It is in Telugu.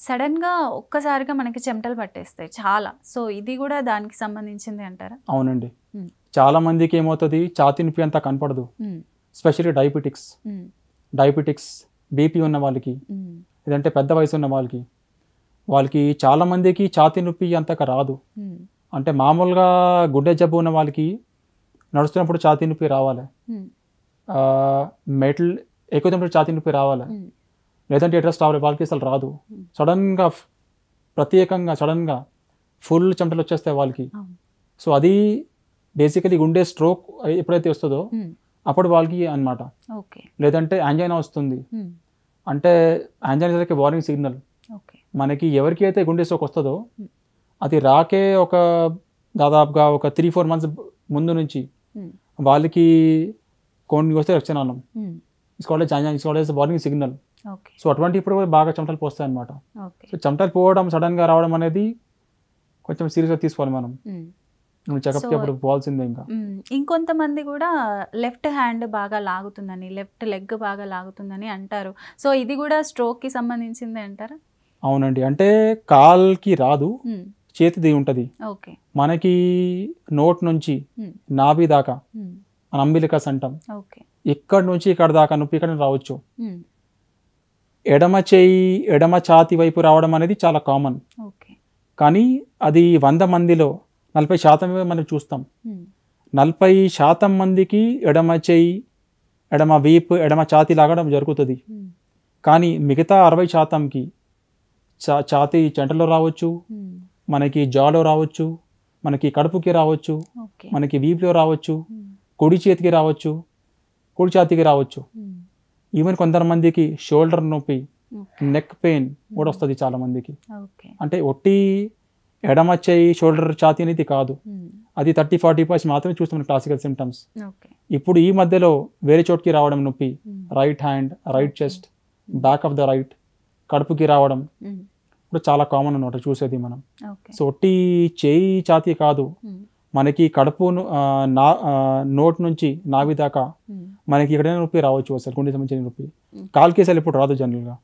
సడన్‌గా ఒక్కసారిగా మనకి చెమటలు పట్టేస్తాయి చాలా. సో, ఇది గూడా దానికి సంబంధించిందే అంటారా? అవునండి. హ్మ్. చాలా మందికి ఏమవుతది ఛాతీ నొప్పి అంత కనపడదు. హ్మ్. ఎస్పెషల్లీ డయాబెటిక్స్, బీపీ ఉన్న వాళ్ళకి, లేదంటే పెద్ద వయసు ఉన్న వాళ్ళకి చాలా మందికి ఛాతీ నొప్పి అంతగా రాదు. అంటే మామూలుగా గుండె జబ్బు ఉన్న వాళ్ళకి నడుస్తున్నప్పుడు ఛాతీ నొప్పి రావాలి. మెటల్ ఎక్కుతున్నప్పుడు ఛాతీ నొప్పి రావాలి. లేదంటే అడ్రస్ రావాలి, వాళ్ళకి అసలు రాదు. సడన్గా సడన్గా ఫుల్ చెమటలు వచ్చేస్తాయి వాళ్ళకి. సో అది బేసికలీ గుండె స్ట్రోక్ ఎప్పుడైతే వస్తుందో అప్పుడు వాళ్ళకి అన్నమాట. లేదంటే యాంజైనా వస్తుంది. అంటే యాంజైనా వార్నింగ్ సిగ్నల్. మనకి ఎవరికి అయితే గుండె స్ట్రోక్ వస్తుందో అది రాకే దాదాపుగా ఒక 3-4 months ముందు నుంచి వాళ్ళకి కొన్ని వస్తే రక్షణానం ఇస్ వార్నింగ్ సిగ్నల్. సో అటువంటి ఇప్పుడు బాగా చెమటలు పోస్తాయి అనమాట. సో చెమటలు పోవడం సడన్గా రావడం అనేది కొంచెం సీరియస్గా తీసుకోవాలి మనం. చెకప్కి అప్పుడు పోవాల్సిందే. ఇంకా ఇంకొంతమంది కూడా లెఫ్ట్ హ్యాండ్ బాగా లాగుతుందని, లెఫ్ట్ లెగ్ బాగా లాగుతుందని అంటారు. సో ఇది కూడా స్ట్రోక్కి సంబంధించిందే అంటారా? అవునండి. అంటే కాల్కి రాదు, చేతిది ఉంటుంది. మనకి నోట్ నుంచి నాభి దాకా మన అంబిలికస్ అంటాం. ఇక్కడ నుంచి ఇక్కడ దాకా నొప్పి ఇక్కడ రావచ్చు. ఎడమ ఛాతి వైపు రావడం అనేది చాలా కామన్. కానీ అది 100 మందిలో 40% మనం చూస్తాం. 40% మందికి ఎడమ చేయి, ఎడమ వీపు, ఎడమ ఛాతి లాగడం జరుగుతుంది. కానీ మిగతా 60%కి ఛాతి చెంటలో రావచ్చు, మనకి జాలో రావచ్చు, మనకి కడుపుకి రావచ్చు, మనకి వీపులో రావచ్చు, కుడి చేతికి రావచ్చు, కుడి ఛాతీకి రావచ్చు. ఈవెన్ కొంతమందికి షోల్డర్ నొప్పి, నెక్ పెయిన్ కూడా వస్తుంది చాలా మందికి. అంటే ఒట్టి ఎడమ చేయి, షోల్డర్, ఛాతీ అనేది కాదు, అది 30-40% మాత్రమే చూస్తాం క్లాసికల్ సిమ్టమ్స్. ఇప్పుడు ఈ మధ్యలో వేరే చోటుకి రావడం నొప్పి, right hand, right chest, back of the right, కడుపుకి రావడం ఇప్పుడు చాలా కామన్ అన్నమాట చూసేది మనం. సో ఒట్టి చేయి, ఛాతీ కాదు, మనకి కడుపు నోట్ నుంచి నాభి దాకా మనకి ఎక్కడైనా నొప్పి రావచ్చు. అసలు గుండె సంబంధించిన నొప్పి కాల్ కేసాలు ఇప్పుడు రాదు జనరల్గా.